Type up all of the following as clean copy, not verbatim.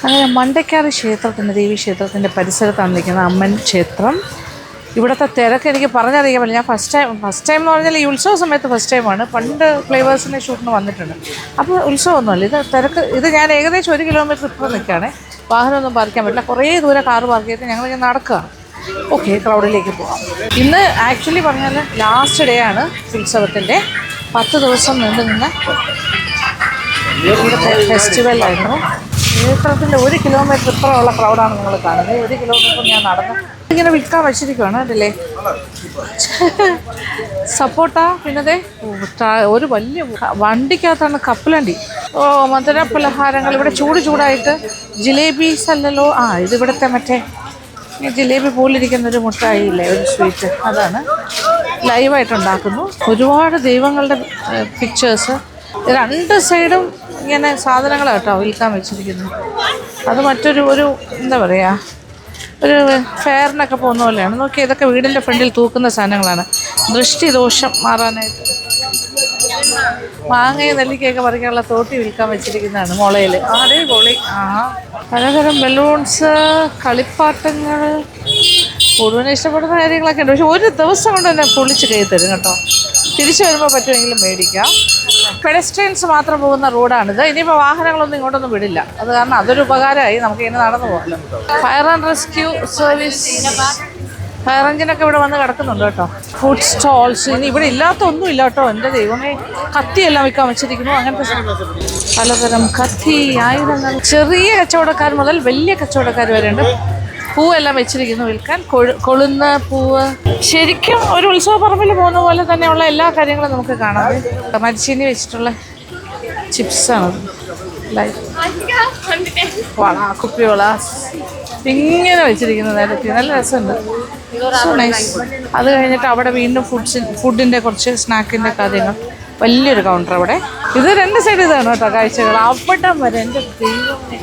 അങ്ങനെ മണ്ടയ്ക്കാട് ക്ഷേത്രത്തിൻ്റെ ദേവീക്ഷേത്രത്തിൻ്റെ പരിസരത്താണ് നിൽക്കുന്നത് അമ്മൻ ക്ഷേത്രം. ഇവിടുത്തെ തിരക്ക് എനിക്ക് പറഞ്ഞറിയാൻ പറ്റില്ല. ഞാൻ ഫസ്റ്റ് ടൈം എന്ന് പറഞ്ഞാൽ ഈ ഉത്സവ സമയത്ത് ഫസ്റ്റ് ടൈമാണ്. പണ്ട് ഫ്ലേവേഴ്സിൻ്റെ ഷൂട്ടിന് വന്നിട്ടുണ്ട്. അപ്പോൾ ഉത്സവമൊന്നുമല്ല, ഇത് തിരക്ക്. ഇത് ഞാൻ ഏകദേശം 1 കിലോമീറ്റർ ഇപ്പോൾ നിൽക്കുകയാണ്. വാഹനമൊന്നും പാർക്കാൻ പറ്റില്ല. കുറേ ദൂരെ കാറ് പാർക്ക് ചെയ്തിട്ട് ഞങ്ങളിങ്ങനെ നടക്കുകയാണ്. ഓക്കെ, ക്രൗഡിലേക്ക് പോകാം. ഇന്ന് ആക്ച്വലി പറഞ്ഞാൽ ലാസ്റ്റ് ഡേ ആണ് ഉത്സവത്തിൻ്റെ. 10 ദിവസം നീണ്ടു നിന്ന ഇവിടുത്തെ ഫെസ്റ്റിവലായിരുന്നു. ക്ഷേത്രത്തിൻ്റെ 1 കിലോമീറ്റർ ഇപ്പുറമുള്ള ക്രൗഡാണ് നിങ്ങൾ കാണുന്നത്. 1 കിലോമീറ്റർ ഞാൻ നടന്ന് ഇങ്ങനെ വിൽക്കാൻ വെച്ചിരിക്കുകയാണ്. അതല്ലേ സപ്പോട്ട. പിന്നെ ഒരു വലിയ വണ്ടിക്കകത്താണ് കപ്പലണ്ടി. മധുര പലഹാരങ്ങൾ ഇവിടെ ചൂടായിട്ട്. ജിലേബീസ് അല്ലല്ലോ, ഇത് ഇവിടുത്തെ മറ്റേ ജിലേബി പോലിരിക്കുന്നൊരു മുട്ടായില്ലേ, ഒരു സ്വീറ്റ്, അതാണ് ലൈവായിട്ടുണ്ടാക്കുന്നു. ഒരുപാട് ദൈവങ്ങളുടെ പിക്ചേഴ്സ് 2 സൈഡും ഇങ്ങനെ സാധനങ്ങളാണ് കേട്ടോ വിൽക്കാൻ വെച്ചിരിക്കുന്നത്. അത് മറ്റൊരു എന്താ പറയുക, ഒരു ഫെയറിനൊക്കെ പോകുന്ന പോലെയാണ്. നോക്കി, ഇതൊക്കെ വീടിൻ്റെ ഫ്രണ്ടിൽ തൂക്കുന്ന സാധനങ്ങളാണ്. ദൃഷ്ടി ദോഷം മാറാനായിട്ട് മാങ്ങയും നെല്ലിക്കയൊക്കെ പറിക്കാനുള്ള തോട്ടി വിൽക്കാൻ വെച്ചിരിക്കുന്നതാണ് മുളയിൽ. പൊളി. പലതരം ബലൂൺസ്, കളിപ്പാട്ടങ്ങൾ, മുഴുവൻ ഇഷ്ടപ്പെടുന്ന കാര്യങ്ങളൊക്കെ ഉണ്ട്. പക്ഷെ ഒരു ദിവസം കൊണ്ട് തന്നെ പൊളിച്ച് കൈ തരും കേട്ടോ. തിരിച്ചു വരുമ്പോൾ പറ്റുമെങ്കിലും മേടിക്കാം. പെഡസ്ട്രിയൻസ് മാത്രം പോകുന്ന റോഡാണിത്. ഇനിയിപ്പോൾ വാഹനങ്ങളൊന്നും ഇങ്ങോട്ടൊന്നും വിടില്ല. അത് കാരണം അതൊരു ഉപകാരമായി. നമുക്ക് ഇങ്ങനെ നടന്നു പോകാമല്ലോ. Fire and rescue service, fire എഞ്ചിനൊക്കെ ഇവിടെ വന്ന് കിടക്കുന്നുണ്ട് കേട്ടോ. Food stalls. ഇനി ഇവിടെ ഇല്ലാത്ത ഒന്നും ഇല്ല കേട്ടോ. എൻ്റെ ദൈവമേ, കത്തിയെല്ലാം വിൽക്കാൻ വെച്ചിരിക്കുന്നു. അങ്ങനത്തെ പലതരം കത്തി, ആയുധങ്ങൾ. ചെറിയ കച്ചവടക്കാർ മുതൽ വലിയ കച്ചവടക്കാർ വരെ ഉണ്ട്. പൂവെല്ലാം വെച്ചിരിക്കുന്നു വിൽക്കാൻ. കൊളുന്ന പൂവ്. ശരിക്കും ഒരു ഉത്സവ പറമ്പിൽ പോകുന്ന പോലെ തന്നെയുള്ള എല്ലാ കാര്യങ്ങളും നമുക്ക് കാണാം. മരിച്ചീനി വെച്ചിട്ടുള്ള ചിപ്സാണ്. കുപ്പിവള ഇങ്ങനെ വെച്ചിരിക്കുന്നത് നേരത്തെ. നല്ല രസമുണ്ട്. നൈസ്. അത് കഴിഞ്ഞിട്ട് അവിടെ വീണ്ടും ഫുഡിൻ്റെ കുറച്ച് സ്നാക്കിൻ്റെ കാര്യങ്ങൾ. വലിയൊരു കൗണ്ടർ അവിടെ. ഇത് 2 സൈഡ് ഇതാണ് കേട്ടോ കാഴ്ചകൾ. അവിടെ വരെ എൻ്റെ ദൈവമേ.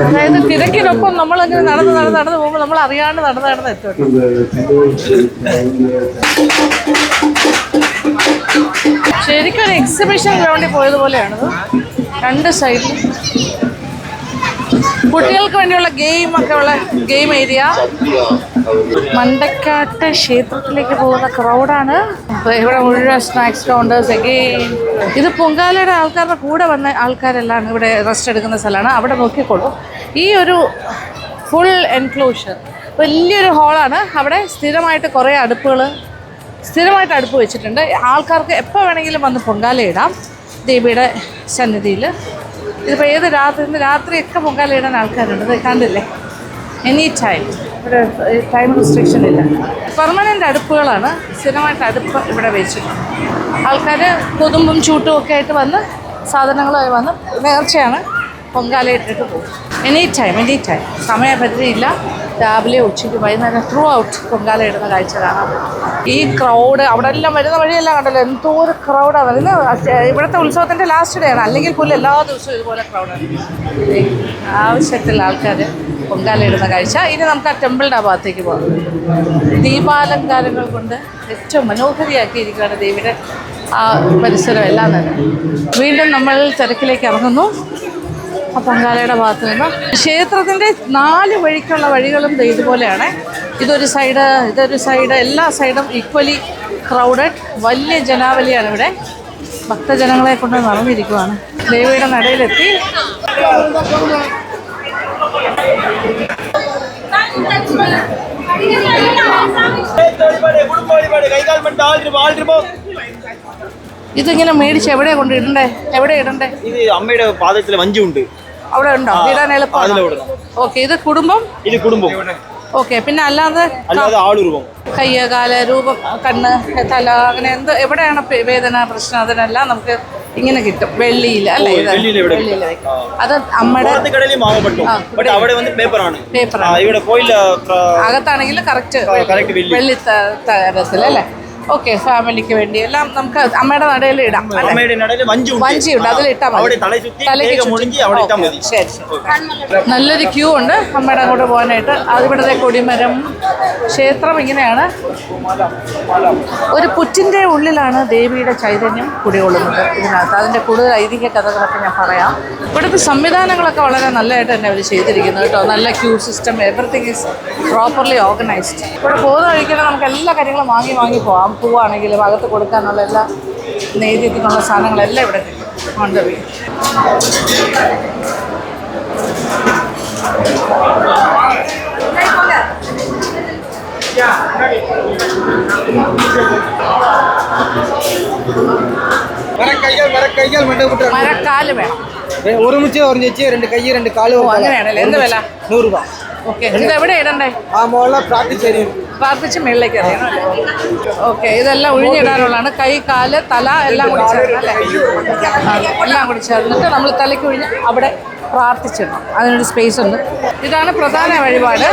അതായത് തിരക്കിനൊപ്പം നമ്മളങ്ങനെ നടന്ന് പോകുമ്പോൾ നമ്മൾ അറിയാണ്ട് നടന്ന് എത്തും. ശരിക്കും ഒരു എക്സിബിഷൻ ഗ്രൗണ്ടിൽ പോയതുപോലെയാണത്. 2 സൈഡിൽ കുട്ടികൾക്ക് വേണ്ടിയുള്ള ഗെയിമൊക്കെ ഉള്ള ഗെയിം ഏരിയ. മണ്ടക്കാട്ട് ക്ഷേത്രത്തിലേക്ക് പോകുന്ന ക്രൗഡാണ്. ഇവിടെ മുഴുവൻ സ്നാക്സ് കൗണ്ടേഴ്സ്. അഗെയിൻ ഇത് പൊങ്കാലയുടെ ആൾക്കാരുടെ കൂടെ വന്ന ആൾക്കാരെല്ലാം ഇവിടെ റെസ്റ്റ് എടുക്കുന്ന സ്ഥലമാണ്. അവിടെ നോക്കിക്കോളൂ. ഈ ഒരു ഫുൾ എൻക്ലോഷർ വലിയൊരു ഹാളാണ്. അവിടെ സ്ഥിരമായിട്ട് കുറേ സ്ഥിരമായിട്ട് അടുപ്പ് വെച്ചിട്ടുണ്ട്. ആൾക്കാർക്ക് എപ്പോൾ വേണമെങ്കിലും വന്ന് പൊങ്കാലയിടാം ദേവിയുടെ സന്നിധിയിൽ. ഇതിപ്പോൾ ഇന്ന് രാത്രിയൊക്കെ പൊങ്കാലയിടാൻ ആൾക്കാരുണ്ട്. കണ്ടില്ലേ, എനി ടൈം. ഇവിടെ ടൈം റെസ്ട്രിക്ഷൻ ഇല്ല. പെർമനൻ്റ് അടുപ്പുകളാണ്. സ്ഥിരമായിട്ട് അടുപ്പ് ഇവിടെ വെച്ചിട്ടുണ്ട്. ആൾക്കാർ കൊതുമ്പും ചൂട്ടും ഒക്കെ ആയിട്ട് വന്ന് സാധനങ്ങളുമായി വന്ന് നേർച്ചയാണ് പൊങ്കാലയിട്ടിട്ട് പോകും. Any time. സമയപരിധിയില്ല. രാവിലെ ഉച്ചയ്ക്ക് വൈകുന്നേരം ത്രൂ ഔട്ട് പൊങ്കാലയിടുന്ന കാഴ്ച കാണാം. ഈ ക്രൗഡ് അവിടെ എല്ലാം വരുന്ന വഴിയെല്ലാം കണ്ടല്ലോ, എന്തോ ഒരു ക്രൗഡാണ് വരുന്നത്. ഇവിടുത്തെ ഉത്സവത്തിൻ്റെ ലാസ്റ്റ് ഡേ ആണ്. അല്ലെങ്കിൽ പോലും എല്ലാ ദിവസവും ഇതുപോലെ ക്രൗഡാണ്. ആവശ്യത്തിൽ ആൾക്കാർ പൊങ്കാലയിടുന്ന കാഴ്ച. ഇനി നമുക്ക് ആ ടെമ്പിളിൻ്റെ ആ ഭാഗത്തേക്ക് പോകാം. ദീപാലങ്കാരങ്ങൾ കൊണ്ട് ഏറ്റവും മനോഹരിയാക്കിയിരിക്കുകയാണ് ദേവിയുടെ ആ പരിസരം എല്ലാം തന്നെ. വീണ്ടും നമ്മൾ തിരക്കിലേക്ക് ഇറങ്ങുന്നു. ആ പൊങ്കാലയുടെ ഭാഗത്ത് നിന്ന് ക്ഷേത്രത്തിൻ്റെ 4 വഴിക്കുള്ള വഴികളും ഇതുപോലെയാണ്. ഇതൊരു സൈഡ് എല്ലാ സൈഡും ഈക്വലി ക്രൗഡഡ്. വലിയ ജനാവലിയാണ് ഇവിടെ. ഭക്തജനങ്ങളെ കൊണ്ട് നിറഞ്ഞിരിക്കുവാണ്. ദേവിയുടെ നടയിലെത്തി. ഇതിങ്ങനെ മേടിച്ച് എവിടെ കൊണ്ട് ഇടണ്ടേ? ഇത് അമ്മയുടെ പാദത്തിലെ വഞ്ചിയുണ്ട്. അവിടെ ഉണ്ടോ? ഇടാൻ എളുപ്പം. ഓക്കെ. ഇത് കുടുംബം. ഓക്കെ. പിന്നെ അല്ലാതെ ആളുരൂപം, കയ്യ്, കാല്, രൂപം, കണ്ണ്, തല, അങ്ങനെ എവിടെയാണ് വേദന പ്രശ്നം അതിനെല്ലാം നമുക്ക് ഇങ്ങനെ കിട്ടും. വെള്ളിയിൽ അല്ലേ? അത് അമ്മയുടെ പേപ്പറാണ്. അകത്താണെങ്കിൽ കറക്റ്റ് വെള്ളി തരത്തിലല്ലേ? ഓക്കെ, ഫാമിലിക്ക് വേണ്ടി എല്ലാം നമുക്ക് അമ്മയുടെ നടയിൽ ഇടാം. അമ്മയുടെ നടയിൽ വഞ്ചിയുണ്ട്, അതിലിട്ടാൽ മതി. തലയ്ക്ക് ചുറ്റി. ശരി ശരി. നല്ലൊരു ക്യൂ ഉണ്ട് അമ്മയുടെ അങ്ങോട്ട് പോകാനായിട്ട്. അതിവിടുത്തെ കൊടിമരം ക്ഷേത്രം ഇങ്ങനെയാണ്. ഒരു പുറ്റിൻ്റെ ഉള്ളിലാണ് ദേവിയുടെ ചൈതന്യം കുടികൊള്ളുന്നത് ഇതിനകത്ത്. അതിൻ്റെ കൂടുതൽ ഐതിഹ്യ കഥകളൊക്കെ ഞാൻ പറയാം. ഇവിടുത്തെ സംവിധാനങ്ങളൊക്കെ വളരെ നല്ലതായിട്ട് തന്നെ അവർ ചെയ്തിരിക്കുന്നു കേട്ടോ. നല്ല queue system, everything is properly organised. ഇവിടെ പോകുന്ന വഴിക്കുന്ന നമുക്ക് എല്ലാ കാര്യങ്ങളും വാങ്ങി പോകാം. പൂവാണെങ്കിലും അകത്ത് കൊടുക്കാനുള്ള എല്ലാ നേദ്യത്തിനുള്ള സാധനങ്ങളെല്ലാം ഇവിടെ കൊണ്ടുപോയി. മരക്കാല് വേണം. ഒരു മുച്ച ഓറഞ്ച് 2 കൈ 2 കാല്. അങ്ങനെയാണല്ലേ? എന്ത് വില? 100 രൂപ. ഓക്കെ, ഇത് എവിടെ ഇടണ്ടേ? ആ മോളെ പ്രാർത്ഥിച്ച് മേളിലേക്ക് അറിയണം അല്ലേ? ഓക്കെ, ഇതെല്ലാം ഒഴിഞ്ഞിടാനുള്ളതാണ്. കൈ, കാല്, തല എല്ലാം കൂടി ചേർന്നല്ലേ? എല്ലാം കൂടി ചേർന്നിട്ട് നമ്മൾ തലയ്ക്ക് ഒഴിഞ്ഞ് അവിടെ പ്രാർത്ഥിച്ചിടണം. അതിനൊരു സ്പേസ് ഉണ്ട്. ഇതാണ് പ്രധാന വഴിപാട്.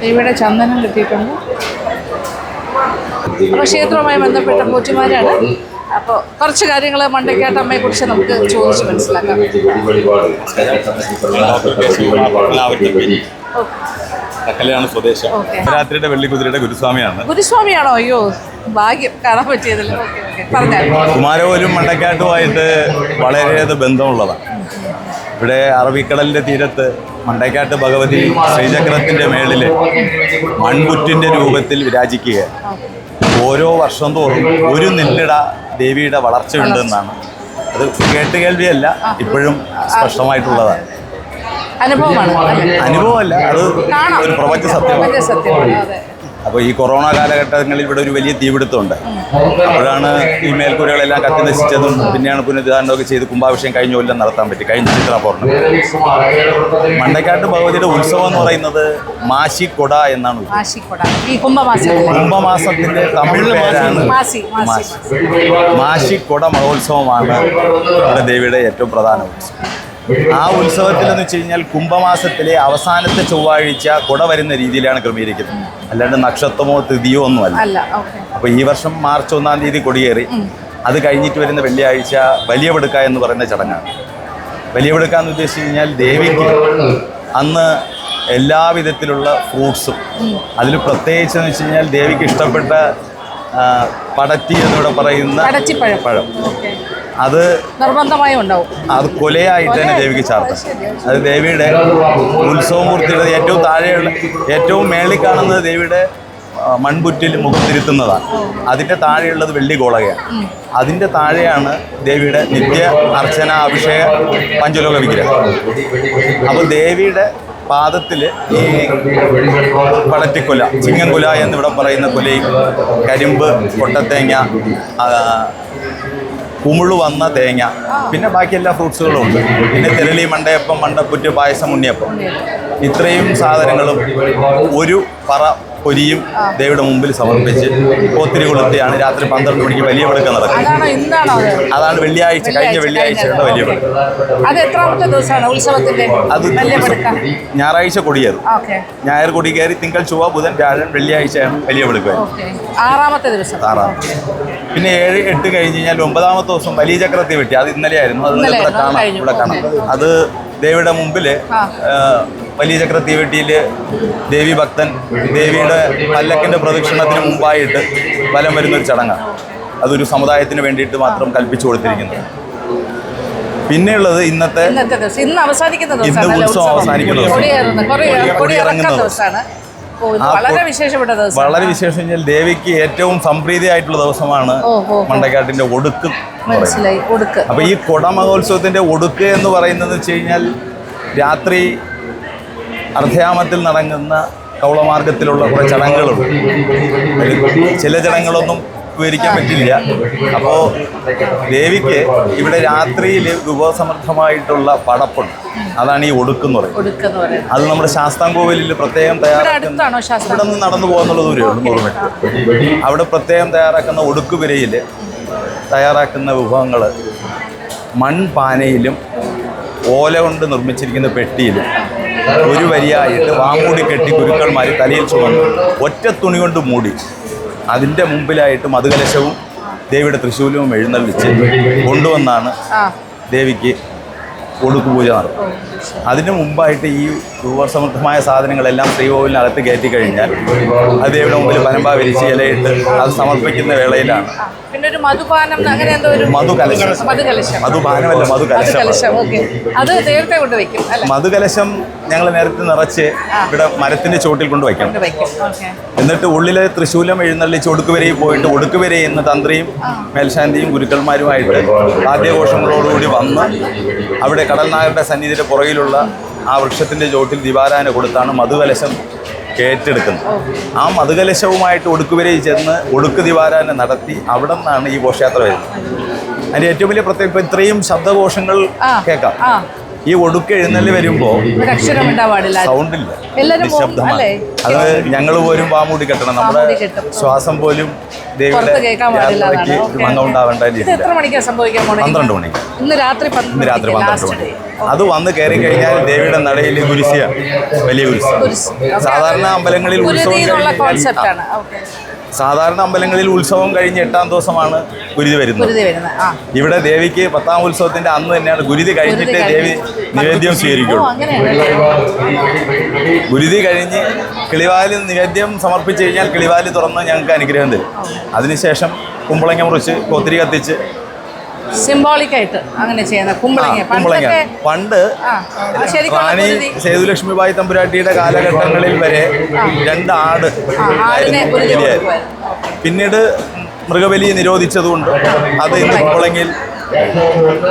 ഇവിടെ ചന്ദനം കിട്ടിയിട്ടുണ്ട്. അപ്പോൾ ക്ഷേത്രവുമായി ബന്ധപ്പെട്ട പോറ്റിമാരാണ്. അപ്പോൾ കുറച്ച് കാര്യങ്ങൾ മണ്ടയ്ക്കാട്ടമ്മയെ കുറിച്ച് നമുക്ക് ചോദിച്ച് മനസ്സിലാക്കാം. കല്യാണ സ്വദേശം രാത്രിയുടെ വെള്ളിക്കുതിരയുടെ ഗുരുസ്വാമിയാണ്. ഗുരുസ്വാമിയാണോ? അയ്യോ, ഭാഗ്യം കാണാൻ പറ്റിയതല്ലേ. പറഞ്ഞാൽ കുമാരകോലും മണ്ടക്കാട്ടുമായിട്ട് വളരെയേറെ ബന്ധമുള്ളതാണ്. ഇവിടെ അറബിക്കടലിൻ്റെ തീരത്ത് മണ്ടക്കാട്ട് ഭഗവതി ശ്രീചക്രത്തിൻ്റെ മേളിൽ മൺപുറ്റിൻ്റെ രൂപത്തിൽ വിരാജിക്കുകയാണ്. ഓരോ വർഷം തോറും ഒരു നെല്ലിട ദേവിയുടെ വളർച്ചയുണ്ടെന്നാണ്. അത് കേട്ടുകേൾവിയല്ല, ഇപ്പോഴും സ്പഷ്ടമായിട്ടുള്ളതാണ്. അനുഭവമല്ല, അത് ഒരു പ്രപഞ്ച സത്യമാണ്. അപ്പോൾ ഈ കൊറോണ കാലഘട്ടങ്ങളിൽ ഇവിടെ ഒരു വലിയ തീപിടുത്തമുണ്ട്. അപ്പോഴാണ് ഈ മേൽക്കൂരകളെല്ലാം കത്തി നശിച്ചതും പിന്നെയാണ് പുനരുദ്ധാരണമൊക്കെ ചെയ്ത് കുംഭാഭിഷേകം കഴിഞ്ഞ കൊല്ലം നടത്താൻ പറ്റി, കഴിഞ്ഞ ചിത്ര പൗർണമി. മണ്ടക്കാട്ട് ഭഗവതിയുടെ ഉത്സവം എന്ന് പറയുന്നത് മാശിക്കൊട എന്നാണ്. കുംഭമാസത്തിന്റെ തമിഴ് പേരാണ് മാശി. മാശിക്കൊട മഹോത്സവമാണ് ഇവിടെ ദേവിയുടെ ഏറ്റവും പ്രധാന ഉത്സവം. ആ ഉത്സവത്തിലെന്ന് വെച്ച് കഴിഞ്ഞാൽ കുംഭമാസത്തിലെ അവസാനത്തെ ചൊവ്വാഴ്ച കുട വരുന്ന രീതിയിലാണ് ക്രമീകരിക്കുന്നത്, അല്ലാണ്ട് നക്ഷത്രമോ തിഥിയോ ഒന്നുമല്ല. അപ്പോൾ ഈ വർഷം മാർച്ച് 1-ാം തീയതി കൊടിയേറി, അത് കഴിഞ്ഞിട്ട് വരുന്ന വെള്ളിയാഴ്ച വലിയ വെടുക്ക എന്ന് പറയുന്ന ചടങ്ങാണ്. വലിയ വെടുക്ക എന്ന് ഉദ്ദേശിച്ച് കഴിഞ്ഞാൽ ദേവിക്ക് അന്ന് എല്ലാവിധത്തിലുള്ള ഫ്രൂട്ട്സും, അതിൽ പ്രത്യേകിച്ച് എന്ന് വെച്ച് കഴിഞ്ഞാൽ ദേവിക്ക് ഇഷ്ടപ്പെട്ട പടറ്റി എന്നിവിടെ പറയുന്ന പഴം, അത് നിർബന്ധമായും ഉണ്ടാവും. അത് കൊലയായിട്ട് തന്നെ ദേവിക്ക് ചാർത്തും. അത് ദേവിയുടെ ഉത്സവമൂർത്തിയുടെ ഏറ്റവും മേളിൽ കാണുന്നത് ദേവിയുടെ മൺപുറ്റിൽ മുഖത്തിരുത്തുന്നതാണ്. അതിൻ്റെ താഴെയുള്ളത് വെള്ളി ഗോളകയാണ്. അതിൻ്റെ താഴെയാണ് ദേവിയുടെ നിത്യ അർച്ചന, അഭിഷേക, പഞ്ചലോക വിഗ്രഹം. അപ്പോൾ ദേവിയുടെ പാദത്തിൽ ഈ പടറ്റിക്കൊല, ചിങ്ങൻകുല എന്നിവിടെ പറയുന്ന കുലയും, കരിമ്പ്, കൊട്ടത്തേങ്ങ, കുമിള് വന്ന തേങ്ങ, പിന്നെ ബാക്കി എല്ലാ ഫ്രൂട്ട്സുകളും ഉണ്ട്. പിന്നെ തെരളി, മണ്ടയപ്പം, മണ്ടപ്പുറ്റ്, പായസം, ഉണ്ണിയപ്പം, ഇത്രയും സാധനങ്ങളും ഒരു പറ പൊരിയും ദേവിയുടെ മുമ്പിൽ സമർപ്പിച്ച് പോത്തിരി കൊളുത്തിയാണ് രാത്രി 12 മണിക്ക് വലിയ വെടുക്ക നടക്കുന്നത്. അതാണ് വെള്ളിയാഴ്ച, കഴിഞ്ഞ വെള്ളിയാഴ്ചയുടെ വലിയ വെടുക്ക. അത് ഞായറാഴ്ച കൊടിയേറും. ഞായർ കൊടി കയറി തിങ്കൾ, ചൊവ്വ, ബുധൻ, വ്യാഴം, വെള്ളിയാഴ്ചയാണ് വലിയ വെടുക്ക. 6-ാമത്തെ ദിവസം. പിന്നെ 7, 8 കഴിഞ്ഞ് കഴിഞ്ഞാൽ 9-ാമത്തെ ദിവസം വലിയ ചക്രത്തി വെട്ടി. അത് ഇന്നലെയായിരുന്നു. അത് ഇവിടെ കാണാം. അത് ദേവിയുടെ മുമ്പിൽ വലിയ ചക്രത്തി വെട്ടിയിൽ ദേവി ഭക്തൻ ദേവിയുടെ പല്ലക്കിൻ്റെ പ്രദക്ഷിണത്തിന് മുമ്പായിട്ട് വലം വരുന്നൊരു ചടങ്ങാണ്. അതൊരു സമുദായത്തിന് വേണ്ടിയിട്ട് മാത്രം കൽപ്പിച്ചു കൊടുത്തിരിക്കുന്നത്. പിന്നെയുള്ളത് ഇന്ന് ഉത്സവം അവസാനിക്കുന്ന ദിവസം. വളരെ വിശേഷം കഴിഞ്ഞാൽ ദേവിക്ക് ഏറ്റവും സംപ്രീതിയായിട്ടുള്ള ദിവസമാണ് മണ്ടക്കാട്ടിന്റെ ഒടുക്ക്. അപ്പൊ ഈ കൊട മഹോത്സവത്തിന്റെ ഒടുക്ക് എന്ന് പറയുന്നത് വെച്ച് കഴിഞ്ഞാൽ രാത്രി അർദ്ധയാമത്തിൽ നടങ്ങുന്ന കൗളമാർഗത്തിലുള്ള കുറേ ചടങ്ങുകളുണ്ട്. ചില ചടങ്ങുകളൊന്നും വിവരിക്കാൻ പറ്റില്ല. അപ്പോൾ ദേവിക്ക് ഇവിടെ രാത്രിയിൽ വിഭവസമൃദ്ധമായിട്ടുള്ള പടപ്പുണ്ട്. അതാണ് ഈ ഒടുക്കെന്ന് പറയുന്നത്. അത് നമ്മുടെ ശാസ്താംകോവിലിൽ പ്രത്യേകം തയ്യാറാക്കുന്ന, ഇവിടെ നിന്ന് നടന്നു പോകുന്നുള്ള ദൂരമേ ഉള്ളൂ, 100 മീറ്റർ. അവിടെ പ്രത്യേകം തയ്യാറാക്കുന്ന ഒടുക്കുപിരയിൽ തയ്യാറാക്കുന്ന വിഭവങ്ങൾ മൺപാനയിലും ഓല കൊണ്ട് നിർമ്മിച്ചിരിക്കുന്ന പെട്ടിയിലും ഒരു വരിയായിട്ട് വാമൂടി കെട്ടി ഗുരുക്കന്മാർ തലയിൽ ചുമന്ന് ഒറ്റ തുണി കൊണ്ട് മൂടി അതിൻ്റെ മുമ്പിലായിട്ട് മധുകലശവും ദേവിയുടെ തൃശൂലവും എഴുന്നള്ളിച്ച് കൊണ്ടുവന്നാണ് ദേവിക്ക് ഒടുക്കുപൂജ നടത്തും. അതിന് മുമ്പായിട്ട് ഈ വിഭവസമൃദ്ധമായ സാധനങ്ങളെല്ലാം ശ്രീകോവിലിനകത്ത് കയറ്റി കഴിഞ്ഞാൽ അത് ദേവിയുടെ മുമ്പിൽ പനമ്പ വിരിച്ച് ഇലയിട്ട് അത് സമർപ്പിക്കുന്ന വേളയിലാണ് മധുകലശം ഞങ്ങൾ നേരത്തെ നിറച്ച് ഇവിടെ മരത്തിന്റെ ചോട്ടിൽ കൊണ്ട് വയ്ക്കണം. എന്നിട്ട് ഉള്ളിലെ തൃശൂലം എഴുന്നള്ളിച്ച് ഒടുക്കുവരയിൽ പോയിട്ട് ഒടുക്കുവരയിൽ നിന്ന് തന്ത്രിയും മേൽശാന്തിയും ഗുരുക്കന്മാരുമായിട്ട് വാദ്യഘോഷങ്ങളോടുകൂടി വന്ന് അവിടെ കടൽനായരുടെ സന്നിധിയുടെ പുറകിലുള്ള ആ വൃക്ഷത്തിന്റെ ചോട്ടിൽ ദിവാരാന കൊടുത്താണ് മധുകലശം ഏറ്റെടുക്കുന്നത്. ആ മധുകലശവുമായിട്ട് ഒടുക്കുവരയിൽ ചെന്ന് ഒടുക്ക് ദിവാരാന നടത്തി അവിടെ നിന്നാണ് ഈ ഘോഷയാത്ര വരുന്നത്. അതിൻ്റെ ഏറ്റവും വലിയ പ്രത്യേകത ഇപ്പം ഇത്രയും ശബ്ദഘോഷങ്ങൾ കേൾക്കാം. ഈ ഒടുക്ക് എഴുന്നള്ളി വരുമ്പോൾ സൗണ്ടില്ല, നിശബ്ദമാണ്. അത് ഞങ്ങൾ പോലും വാമൂടി കെട്ടണം. നമ്മുടെ ശ്വാസം പോലും ദേവിയുടെ യാത്രയ്ക്ക് ഭംഗം ഉണ്ടാവേണ്ട രീതിയിൽ 12 മണിക്ക് ഇന്ന് രാത്രി 12 മണി അത് വന്ന് കയറി കഴിഞ്ഞാൽ ദേവിയുടെ നടയിൽ കുരിശിയ വലിയ കുരിശ്. സാധാരണ അമ്പലങ്ങളിൽ ഉത്സവം കഴിഞ്ഞ് 8ാം ദിവസമാണ് ഗുരുതി വരുന്നത്. ഇവിടെ ദേവിക്ക് 10ാം ഉത്സവത്തിന്റെ അന്ന് തന്നെയാണ് ഗുരുതി കഴിഞ്ഞിട്ട് ദേവി നിവേദ്യം സ്വീകരിക്കുള്ളൂ. ഗുരുതി കഴിഞ്ഞ് കിളിവാലിൽ നിവേദ്യം സമർപ്പിച്ചു കഴിഞ്ഞാൽ കിളിവാലി തുറന്ന് ഞങ്ങൾക്ക് അനുഗ്രഹം തരും. അതിനുശേഷം കുമ്പളങ്ങ മുറിച്ച് കൊത്തിരി കത്തിച്ച് സിംബോളിക്കായിട്ട് അങ്ങനെ ചെയ്യുന്ന കുമ്പളങ്ങ. പണ്ട് റാണി സേതുലക്ഷ്മിബായി തമ്പുരാട്ടിയുടെ കാലഘട്ടങ്ങളിൽ വരെ 2 ആട് പിന്നീട് മൃഗബലി നിരോധിച്ചതുകൊണ്ട് അത് ഇന്ന് കുമ്പളങ്ങിൽ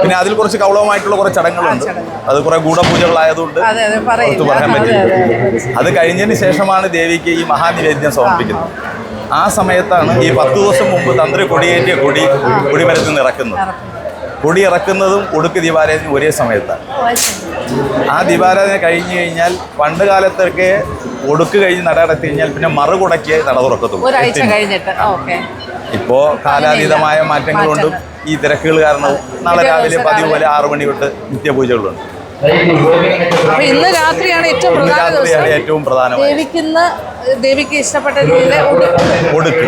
പിന്നെ അതിൽ കുറച്ച് കൗളവമായിട്ടുള്ള കുറച്ച് ചടങ്ങുകളുണ്ട്. അത് കുറെ ഗൂഢപൂജകളായതുകൊണ്ട് പുറത്ത് പറയാൻ പറ്റില്ല. അത് കഴിഞ്ഞതിന് ശേഷമാണ് ദേവിക്ക് ഈ മഹാനിവേദ്യം സമർപ്പിക്കുന്നത്. ആ സമയത്താണ് ഈ 10 ദിവസം മുമ്പ് തന്ത്രി കൊടിയേറ്റിയ കൊടിമരത്തിൽ നിന്ന് ഇറക്കുന്നത്. കൊടി ഇറക്കുന്നതും ഒടുക്ക് ദീപാരാധന ഒരേ സമയത്താണ്. ആ ദീപാരാധന കഴിഞ്ഞു കഴിഞ്ഞാൽ പണ്ട് കാലത്തൊക്കെ ഒടുക്ക് കഴിഞ്ഞ് നട അടത്തി കഴിഞ്ഞാൽ പിന്നെ മറുകുടയ്ക്ക് നട തുറക്കത്തുള്ളൂ. ഇപ്പോൾ കാലാതീതമായ മാറ്റങ്ങൾ കൊണ്ടും ഈ തിരക്കുകൾ കാരണവും നാളെ രാവിലെ 10 പോലെ 6 മണി തൊട്ട് നിത്യപൂജകളുണ്ട്. ഇന്ന് രാത്രിയാണ് ഏറ്റവും പ്രധാനം. ദേവിക്ക് ഇഷ്ടപ്പെട്ട രീതിയിൽ ഒടുക്ക്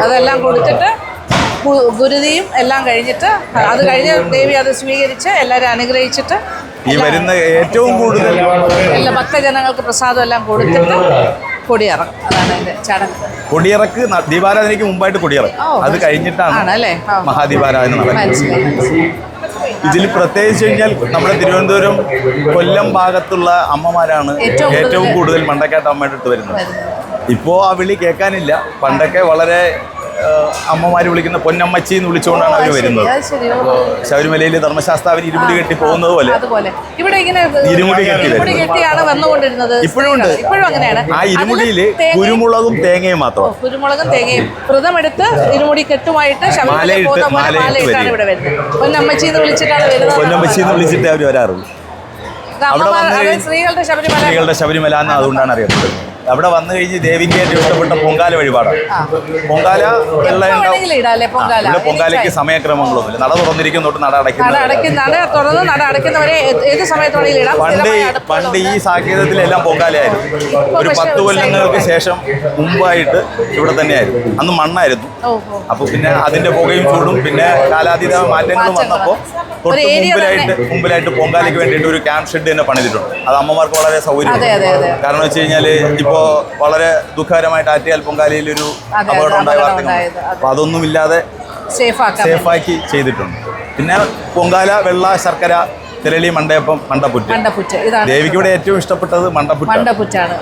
അതെല്ലാം കൊടുത്തിട്ട് ഗുരുതിയും എല്ലാം കഴിഞ്ഞിട്ട് അത് കഴിഞ്ഞ് ദേവി അത് സ്വീകരിച്ച് എല്ലാവരും അനുഗ്രഹിച്ചിട്ട് ഈ വരുന്ന ഏറ്റവും കൂടുതൽ എല്ലാ ഭക്തജനങ്ങൾക്ക് പ്രസാദം എല്ലാം കൊടുത്തിട്ട് കൊടിയിറക്കും. അതാണ് അതിന്റെ ചടങ്ങ്. കൊടിയിറക്ക് ദീപാരാധനയ്ക്ക് മുമ്പായിട്ട് കൊടിയിറക്കും. അത് കഴിഞ്ഞിട്ടാണ് മഹാദീപാരാധന നടക്കുന്നത്. ഇതിൽ പ്രത്യേകിച്ച് കഴിഞ്ഞാൽ നമ്മുടെ തിരുവനന്തപുരം കൊല്ലം ഭാഗത്തുള്ള അമ്മമാരാണ് ഏറ്റവും കൂടുതൽ മണ്ടക്കാട്ട് അമ്മയുടെ അടുത്ത് വരുന്നത്. ഇപ്പോൾ ആ വിളി കേൾക്കാനില്ല. പണ്ടൊക്കെ വളരെ അമ്മമാർ വിളിക്കുന്ന പൊന്നമ്മച്ചി എന്ന് വിളിച്ചുകൊണ്ടാണ് അവർ വരുന്നത്. ശബരിമലയിൽ ധർമ്മശാസ്താവിന് ഇരുമുടി കെട്ടി പോകുന്നത് പോലെ ഇരുമുടി കെട്ടിയാണ് വന്നുകൊണ്ടിരുന്നത്. ഇപ്പോഴും ഉണ്ട്. ആ ഇരുമുടിയിൽ കുരുമുളകും തേങ്ങയും മാത്രം. കുരുമുളകും തേങ്ങയും വ്രതമെടുത്ത് ഇരുമുടി കെട്ടുമായിട്ട് മാലയിട്ടാണ് ഇവിടെ വരുന്നത്. പൊന്നമ്മച്ചി എന്ന് വിളിച്ചിട്ടാണ് വരുന്നത്. പൊന്നമ്മച്ചി എന്ന് വിളിച്ചിട്ട് അവർ വരാറുള്ളൂ. അവിടെ വന്ന് സ്ത്രീകളുടെ ശബരിമല എന്ന് അതുകൊണ്ടാണ് അറിയപ്പെടുന്നത്. അവിടെ വന്നു കഴിഞ്ഞ് ദേവിക്ക് ഏറ്റവും ഇഷ്ടപ്പെട്ട പൊങ്കാല വഴിപാടാണ്. പൊങ്കാല പൊങ്കാലയ്ക്ക് സമയക്രമങ്ങളൊന്നുമില്ല. നട തുറന്നിരിക്കുന്നോട്ട് നട പണ്ട് ഈ സാങ്കേതത്തിലെല്ലാം പൊങ്കാലയായിരുന്നു. ഒരു 10 കൊല്ലങ്ങൾക്ക് ശേഷം മുമ്പായിട്ട് ഇവിടെ തന്നെയായിരുന്നു. അന്ന് മണ്ണായിരുന്നു. അപ്പൊ പിന്നെ അതിന്റെ പുകയും ചൂടും പിന്നെ കാലാതീത മാറ്റങ്ങളും വന്നപ്പോൾ തൊട്ട് മുമ്പിലായിട്ട് പൊങ്കാലയ്ക്ക് വേണ്ടിയിട്ട് ഒരു ക്യാമ്പ് ഷെഡ് തന്നെ പണിതിട്ടുണ്ട്. അത് അമ്മമാർക്ക് വളരെ സൗകര്യം. കാരണം വെച്ച് കഴിഞ്ഞാല് ഇപ്പോ വളരെ ദുഃഖകരമായിട്ട് ആറ്റിയാൽ പൊങ്കാലയിൽ ഒരു അപകടം ഉണ്ടായ വാർത്തകൾ. അപ്പൊ അതൊന്നുമില്ലാതെ സേഫാക്കി ചെയ്തിട്ടുണ്ട്. പിന്നെ പൊങ്കാല, വെള്ള, ശർക്കര, തിരളി, മണ്ടയപ്പം, മണ്ടപ്പുറ്റ്. ദേവിക്ക് ഇവിടെ ഏറ്റവും ഇഷ്ടപ്പെട്ടത് മണ്ടപ്പുറ്റാണ്.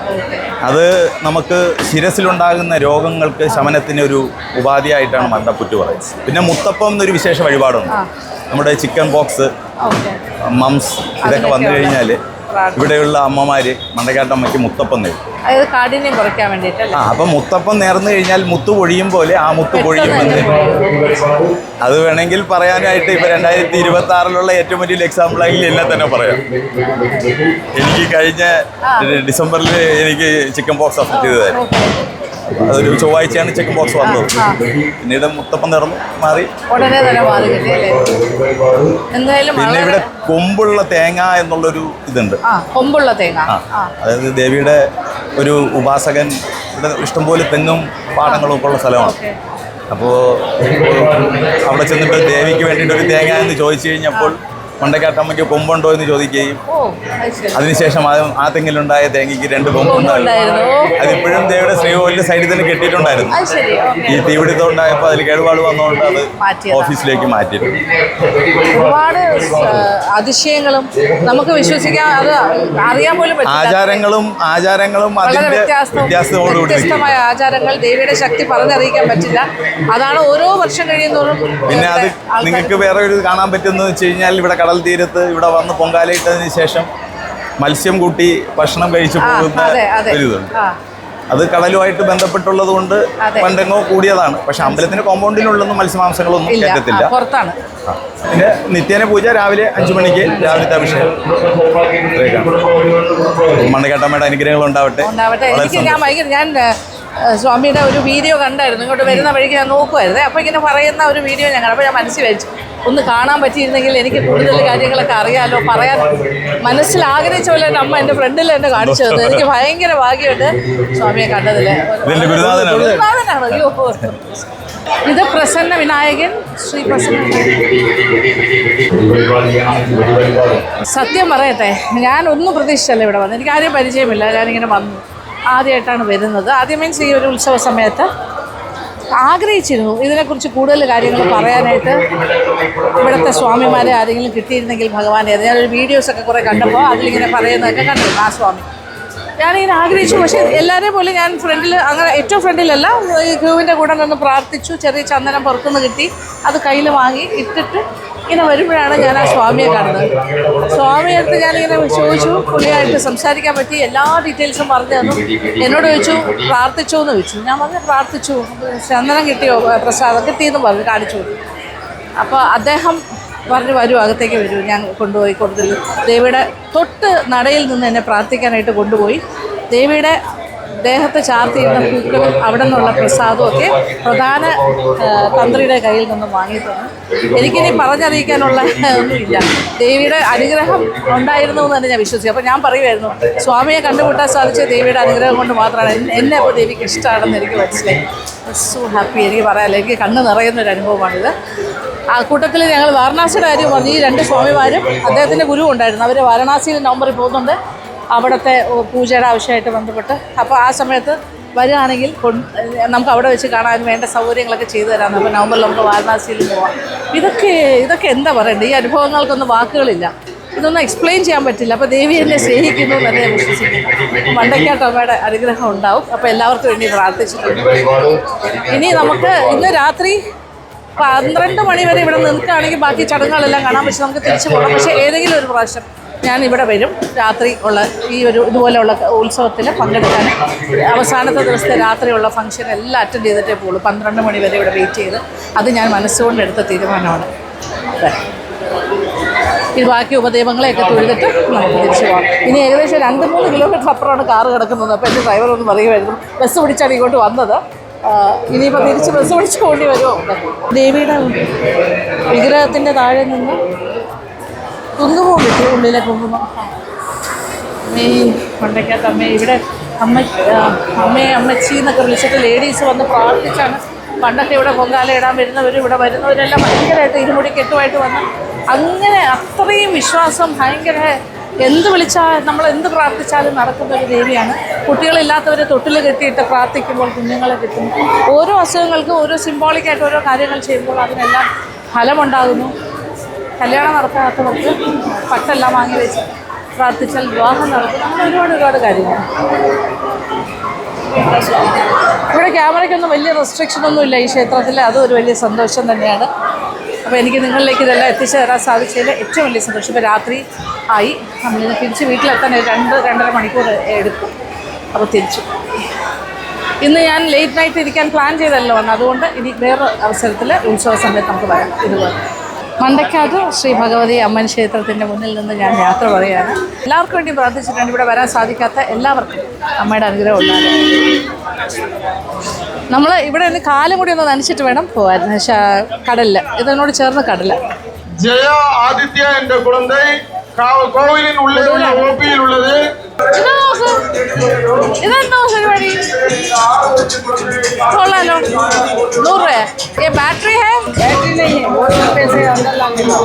അത് നമുക്ക് ശിരസിലുണ്ടാകുന്ന രോഗങ്ങൾക്ക് ശമനത്തിന് ഒരു ഉപാധിയായിട്ടാണ് മണ്ടപ്പുറ്റ് പറയുന്നത്. പിന്നെ മുത്തപ്പം എന്നൊരു വിശേഷ വഴിപാടുണ്ട്. നമ്മുടെ ചിക്കൻ പോക്സ്, മംസ് ഇതൊക്കെ വന്നു കഴിഞ്ഞാൽ ഇവിടെയുള്ള അമ്മമാര് മണ്ടക്കാട്ടമ്മയ്ക്ക് മുത്തപ്പം നേരും. അതായത് കാഠിന്യം കുറയ്ക്കാൻ വേണ്ടിയിട്ടല്ലേ? അപ്പം മുത്തപ്പം നേർന്നു കഴിഞ്ഞാൽ മുത്തു പൊഴിയും പോലെ ആ മുത്തു പൊഴിയുമെന്ന് അത് വേണമെങ്കിൽ പറയാനായിട്ട് ഇപ്പൊ 2026 ഏറ്റവും വലിയ എക്സാമ്പിളായി എന്നെ തന്നെ പറയാം. എനിക്ക് കഴിഞ്ഞ ഡിസംബറിൽ എനിക്ക് ചിക്കൻ പോക്സ് അഫക്ട് ചെയ്തതായിരുന്നു. അതൊരു ചൊവ്വാഴ്ചയാണ് ചിക്കൻ ബോക്സ് വന്നത്. പിന്നീട് മുത്തപ്പം നിറന്നു മാറി, ഉടനെ തന്നെ മാറി കിട്ടിയല്ലേ? എന്തായാലും പിന്നെ ഇവിടെ കൊമ്പുള്ള തേങ്ങ എന്നുള്ളൊരു ഇതുണ്ട്. കൊമ്പുള്ള തേങ്ങ, അതായത് ദേവിയുടെ ഒരു ഉപാസകൻ ഇവിടെ ഇഷ്ടംപോലെ തെങ്ങും പാടങ്ങളും ഒക്കെ ഉള്ള സ്ഥലമാണ്. അപ്പോൾ അവിടെ ചെന്നിട്ട് ദേവിക്ക് വേണ്ടിയിട്ട് ഒരു തേങ്ങ എന്ന് ചോദിച്ചു കഴിഞ്ഞപ്പോൾ മണ്ടക്കാട്ടമ്മയ്ക്ക് കൊമ്പുണ്ടോ എന്ന് ചോദിക്കുകയും അതിനുശേഷം ആ തെങ്ങിലുണ്ടായ തേങ്ങയ്ക്ക് 2 കൊമ്പുണ്ടായിരുന്നു. അതിപ്പോഴും ദേവിയുടെ ശ്രീകോവിലിന്റെ സൈഡിൽ തന്നെ കെട്ടിയിട്ടുണ്ടായിരുന്നു. ഈ തീപിടുത്തം ഉണ്ടായപ്പോൾ അതിൽ കേടുപാട് വന്നുകൊണ്ട് അത് ഓഫീസിലേക്ക് മാറ്റിയിട്ടുണ്ട്. ഒരുപാട് അതിശയങ്ങളും നമുക്ക് വിശ്വസിക്കാൻ, അത് അറിയാൻ പോലും ആചാരങ്ങളും അതിന്റെ വ്യത്യസ്തമായ ആചാരങ്ങൾ, ദേവിയുടെ ശക്തി പറഞ്ഞറിയിക്കാൻ പറ്റില്ല. അതാണ് ഓരോ വർഷം കഴിയുന്നതോറും. പിന്നെ അത് നിങ്ങൾക്ക് വേറെ ഒരു കാണാൻ പറ്റുന്നത് വെച്ച് കഴിഞ്ഞാൽ ഇവിടെ കടൽ തീരത്ത് ഇവിടെ വന്ന് പൊങ്കാലയിട്ടതിന് ശേഷം മത്സ്യം കൂട്ടി ഭക്ഷണം കഴിച്ചു പോകുന്ന ഒരിതുണ്ട്. അത് കടലുമായിട്ട് ബന്ധപ്പെട്ടുള്ളത് കൊണ്ട് പണ്ടെങ്ങോ കൂടിയതാണ്. പക്ഷെ അമ്പലത്തിന്റെ കോമ്പൗണ്ടിനുള്ളൊന്നും മത്സ്യമാംസങ്ങളൊന്നും കയറ്റത്തില്ല, പുറത്താണ്. പിന്നെ നിത്യേന പൂജ രാവിലെ 5 മണിക്ക് രാവിലത്തെ അഭിഷേകം. മണ്ടക്കാട്ടമ്മയുടെ അനുഗ്രഹങ്ങൾ ഉണ്ടാവട്ടെ. ഞാൻ സ്വാമിയുടെ ഒരു വീഡിയോ കണ്ടായിരുന്നു. ഇങ്ങോട്ട് വരുന്ന വഴിക്ക് ഞാൻ നോക്കുമായിരുന്നേ. അപ്പോൾ ഇങ്ങനെ പറയുന്ന ഒരു വീഡിയോ ഞാൻ കണ്ടപ്പോൾ ഞാൻ മനസ്സിൽ വെച്ചു, ഒന്ന് കാണാൻ പറ്റിയിരുന്നെങ്കിൽ എനിക്ക് കൂടുതൽ കാര്യങ്ങളൊക്കെ അറിയാമല്ലോ, പറയാൻ മനസ്സിൽ ആഗ്രഹിച്ച പോലെ അമ്മ എൻ്റെ ഫ്രണ്ടിൽ എന്നെ കാണിച്ചു തന്നു. എനിക്ക് ഭയങ്കര ഭാഗ്യമുണ്ട് സ്വാമിയെ കണ്ടതിൽ. ഗുരുനാഥനാണ്. അയ്യോ, ഇത് പ്രസന്ന വിനായകൻ, ശ്രീ പ്രസന്ന. സത്യം പറയട്ടെ, ഞാൻ ഒന്നും പ്രതീക്ഷിച്ചല്ല ഇവിടെ വന്നത്. എനിക്ക് ആരെയും പരിചയമില്ല. ഞാനിങ്ങനെ വന്നു, ആദ്യമായിട്ടാണ് വരുന്നത്. ആദ്യം മീൻസ് ഈ ഒരു ഉത്സവ സമയത്ത് ആഗ്രഹിച്ചിരുന്നു ഇതിനെക്കുറിച്ച് കൂടുതൽ കാര്യങ്ങൾ പറയാനായിട്ട്. ഇവിടുത്തെ സ്വാമിമാരെ ആരെങ്കിലും കിട്ടിയിരുന്നെങ്കിൽ ഭഗവാനെ. ഞാനൊരു വീഡിയോസൊക്കെ കുറേ കണ്ടപ്പോൾ അതിലിങ്ങനെ പറയുന്നതൊക്കെ കണ്ടിരുന്നു ആ സ്വാമി. ഞാനിങ്ങനെ ആഗ്രഹിച്ചു. പക്ഷേ എല്ലാവരെയും പോലെ ഞാൻ ഫ്രണ്ടിൽ, അങ്ങനെ ഏറ്റവും ഫ്രണ്ടിലല്ല, ഈ ക്യൂവിൻ്റെ കൂടെ നിന്ന് പ്രാർത്ഥിച്ചു. ചെറിയ ചന്ദനം പുറത്തുനിന്ന് കിട്ടി, അത് കയ്യിൽ വാങ്ങി ഇട്ടിട്ട് ഇങ്ങനെ വരുമ്പോഴാണ് ഞാൻ ആ സ്വാമിയെ കാണുന്നത്. സ്വാമിയെ അടുത്ത് ഞാനിങ്ങനെ ചോദിച്ചു, പുള്ളിയായിട്ട് സംസാരിക്കാൻ പറ്റി. എല്ലാ ഡീറ്റെയിൽസും പറഞ്ഞു തന്നു. എന്നോട് ചോദിച്ചു പ്രാർത്ഥിച്ചോ എന്ന് ചോദിച്ചു. ഞാൻ പറഞ്ഞു പ്രാർത്ഥിച്ചു. ചന്ദനം കിട്ടിയോ, പ്രസാദം കിട്ടിയെന്ന് പറഞ്ഞു, കാണിച്ചു. അപ്പോൾ അദ്ദേഹം പറഞ്ഞു, വരൂ അകത്തേക്ക് വരൂ, ഞാൻ കൊണ്ടുപോയി കൊടുത്തില്ല. ദേവിയുടെ തൊട്ട് നടയിൽ നിന്ന് എന്നെ പ്രാർത്ഥിക്കാനായിട്ട് കൊണ്ടുപോയി. ദേവിയുടെ ദേഹത്ത് ചാർത്തിയിരുന്ന പൂക്കളും അവിടെ നിന്നുള്ള പ്രസാദവും ഒക്കെ പ്രധാന തന്ത്രിയുടെ കയ്യിൽ നിന്നും വാങ്ങി തന്നു. എനിക്കിനി പറഞ്ഞറിയിക്കാനുള്ള ഒന്നുമില്ല. ദേവിയുടെ അനുഗ്രഹം ഉണ്ടായിരുന്നു എന്ന് തന്നെ ഞാൻ വിശ്വസിച്ചു. അപ്പോൾ ഞാൻ പറയുമായിരുന്നു, സ്വാമിയെ കണ്ടുമുട്ടാൻ സാധിച്ച ദേവിയുടെ അനുഗ്രഹം കൊണ്ട് മാത്രമാണ്. എന്നെ അപ്പോൾ ദേവിക്ക് ഇഷ്ടമാണെന്ന് എനിക്ക് മനസ്സിലായി. So happy. എനിക്ക് പറയാമല്ലോ, എനിക്ക് കണ്ണ് നിറയുന്നൊരു അനുഭവമാണിത്. ആ കൂട്ടത്തിൽ ഞങ്ങൾ വാരണാസിയുടെ കാര്യം പറഞ്ഞു. ഈ 2 സ്വാമിമാരും അദ്ദേഹത്തിൻ്റെ ഗുരു ഉണ്ടായിരുന്നു. അവർ വാരണാസിയിൽ നവംബറിൽ പോകുന്നുണ്ട്, അവിടുത്തെ പൂജയുടെ ആവശ്യമായിട്ട് ബന്ധപ്പെട്ട്. അപ്പോൾ ആ സമയത്ത് വരികയാണെങ്കിൽ നമുക്ക് അവിടെ വെച്ച് കാണാൻ വേണ്ട സൗകര്യങ്ങളൊക്കെ ചെയ്തു തരാമെന്ന്. അപ്പോൾ നവംബറിൽ നമുക്ക് വാരണാസിയിൽ പോവാം. ഇതൊക്കെ എന്താ പറയണ്ടേ, ഈ അനുഭവങ്ങൾക്കൊന്നും വാക്കുകളില്ല. ഇതൊന്നും എക്സ്പ്ലെയിൻ ചെയ്യാൻ പറ്റില്ല. അപ്പോൾ ദേവി എന്നെ സ്നേഹിക്കുന്നു എന്നല്ലേ ഞാൻ വിശ്വസിക്കുന്നു. മണ്ടക്കാട്ടമ്മയുടെ അനുഗ്രഹം ഉണ്ടാവും. അപ്പോൾ എല്ലാവർക്കും വേണ്ടി പ്രാർത്ഥിച്ചിട്ടുണ്ട്. ഇനി നമുക്ക് ഇന്ന് രാത്രി 12 മണി വരെ ഇവിടെ നിൽക്കുകയാണെങ്കിൽ ബാക്കി ചടങ്ങുകളെല്ലാം കാണാൻ പറ്റും. നമുക്ക് തിരിച്ചു പോകണം. പക്ഷേ ഏതെങ്കിലും ഒരു പ്രാവശ്യം ഞാൻ ഇവിടെ വരും. രാത്രി ഉള്ള ഈ ഒരു ഇതുപോലെയുള്ള ഉത്സവത്തിൽ പങ്കെടുക്കാൻ. അവസാനത്തെ ദിവസത്തെ രാത്രിയുള്ള ഫംഗ്ഷൻ എല്ലാം അറ്റൻഡ് ചെയ്തിട്ടേ പോകുള്ളൂ. 12 മണി വരെ ഇവിടെ വെയിറ്റ് ചെയ്ത്. അത് ഞാൻ മനസ്സുകൊണ്ട് എടുത്ത തീരുമാനമാണ്. ഈ ബാക്കി ഉപദൈവങ്ങളെയൊക്കെ തൊഴുതിട്ട് നമുക്ക് തിരിച്ചു പോകാം. ഇനി ഏകദേശം 2-3 കിലോമീറ്റർ അപ്പുറമാണ് കാറ് കിടക്കുന്നത്. അപ്പോൾ എൻ്റെ ഡ്രൈവർ ഒന്ന് പറയുമായിരുന്നു, ബസ് പിടിച്ചാണ് ഇങ്ങോട്ട് വന്നത്, ഇനിയിപ്പോൾ തിരിച്ച് ബസ് പിടിച്ച് പോകേണ്ടി വരുമോ. ദേവിയുടെ വിഗ്രഹത്തിൻ്റെ താഴെ നിന്ന് കുങ്കുമം കിട്ടി, ഉള്ളിലെ കുങ്കുമം. ഈ പണ്ടൊക്കെ ഇവിടെ അമ്മച്ചി എന്നൊക്കെ വിളിച്ചിട്ട് ലേഡീസ് വന്ന് പ്രാർത്ഥിച്ചാണ്. പണ്ടൊക്കെ ഇവിടെ പൊങ്കാല ഇടാൻ ഇവിടെ വരുന്നവരെല്ലാം ഭയങ്കരമായിട്ട് ഇരുമുടി കെട്ടുമായിട്ട് വന്ന് അങ്ങനെ അത്രയും വിശ്വാസം, ഭയങ്കര എന്ത് വിളിച്ചാൽ നമ്മൾ എന്ത് പ്രാർത്ഥിച്ചാലും നടക്കുന്ന ഒരു ദേവിയാണ്. കുട്ടികളില്ലാത്തവരെ തൊട്ടിൽ കെട്ടിയിട്ട് പ്രാർത്ഥിക്കുമ്പോൾ കുഞ്ഞുങ്ങളെ കിട്ടും. ഓരോ അസുഖങ്ങൾക്കും ഓരോ സിംബോളിക്കായിട്ട് ഓരോ കാര്യങ്ങൾ ചെയ്യുമ്പോൾ അതിനെല്ലാം ഫലമുണ്ടാകുന്നു. കല്യാണം നടക്കാത്തവർക്ക് പട്ടെല്ലാം വാങ്ങി വെച്ച് പ്രാർത്ഥിച്ചാൽ വിവാഹം നടക്കും. അങ്ങനെ ഒരുപാട് കാര്യങ്ങൾ. ഇവിടെ ക്യാമറയ്ക്കൊന്നും വലിയ റെസ്ട്രിക്ഷനൊന്നും ഇല്ല ഈ ക്ഷേത്രത്തിൽ. അതും ഒരു വലിയ സന്തോഷം തന്നെയാണ്. അപ്പോൾ എനിക്ക് നിങ്ങളിലേക്ക് ഇതെല്ലാം എത്തിച്ചു തരാൻ സാധിച്ചതിൽ ഏറ്റവും വലിയ സന്തോഷം. ഇപ്പോൾ രാത്രി ആയി, നമ്മളിന്ന് തിരിച്ച് വീട്ടിലെത്താൻ 2-2.5 മണിക്കൂർ എടുക്കും. അപ്പോൾ തിരിച്ചു ഇന്ന് ഞാൻ ലേറ്റ് നൈറ്റ് ഇരിക്കാൻ പ്ലാൻ ചെയ്തല്ലോ വന്ന്, അതുകൊണ്ട് ഇനി വേറെ അവസരത്തിൽ ഉത്സവ സമയത്ത് നമുക്ക് വരാം. ഇതുപോലെ മണ്ടക്കാട് ശ്രീ ഭഗവതി അമ്മൻ ക്ഷേത്രത്തിൻ്റെ മുന്നിൽ നിന്ന് ഞാൻ യാത്ര പറയുകയാണ്. എല്ലാവർക്കും വേണ്ടി പ്രാർത്ഥിച്ചിട്ടുണ്ട്. ഇവിടെ വരാൻ സാധിക്കാത്ത എല്ലാവർക്കും അമ്മയുടെ അനുഗ്രഹം ഉണ്ടാകും. നമ്മൾ ഇവിടെ നിന്ന് കാലും കൂടി ഒന്ന് നനച്ചിട്ട് വേണം പോകാൻ. കടലിൽ ഇതിനോട് ചേർന്ന് കടല. ജയ ആദിത്യ എന്റെ കുളந்தை കോവിലിൻ ഉള്ളിലുള്ള ഓപ്പിയിൽ ഉള്ളത്. ഇതെന്തോ പരിപാടി കൊള്ളാലോ. 100 രൂപ. ये बैटरी है? बैटरी नहीं है, वो पैसे अंदर लाने का.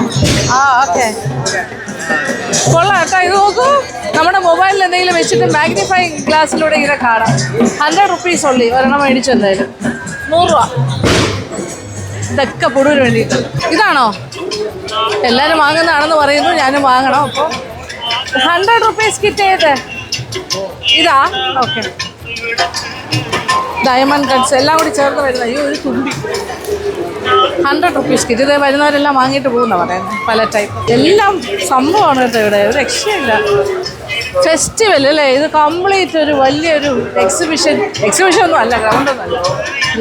ഓക്കെ കൊള്ളാം കേട്ടോ. ഇത് നോക്കൂ, നമ്മുടെ മൊബൈലിൽ എന്തെങ്കിലും വെച്ചിട്ട് മാഗ്നിഫൈങ് ഗ്ലാസ്സിലൂടെ ഇങ്ങനെ കാണാം. 100 റുപ്പീസ് ഉള്ളി ഒരെണ്ണം മേടിച്ചു എന്തായാലും. 100 രൂപ. ഇതൊക്കെ പൊടുവിന് വേണ്ടിയിട്ട്. ഇതാണോ എല്ലാവരും വാങ്ങുന്നതാണെന്ന് പറയുന്നു, ഞാനും വാങ്ങണം. അപ്പോൾ 100 റുപ്പീസ് കിറ്റ് ചെയ്ത് ഇതാ. ഓക്കെ, ഡയമണ്ട് കട്ട്സ് എല്ലാം കൂടി ചേർന്ന് വരുന്നത്. ഈ ഒരു തുമ്പി 100 റുപ്പീസ് കിറ്റ്. ഇത് വരുന്നവരെല്ലാം വാങ്ങിയിട്ട് പോകുന്ന പറയുന്നത്. പല ടൈപ്പ് എല്ലാം സംഭവമാണ് കേട്ടോ. ഇവിടെ ഒരു രക്ഷയില്ല. ഫെസ്റ്റിവൽ അല്ലേ ഇത്? കംപ്ലീറ്റ് ഒരു വലിയൊരു എക്സിബിഷൻ ഒന്നും അല്ല, ഗ്രൗണ്ടൊന്നും അല്ല,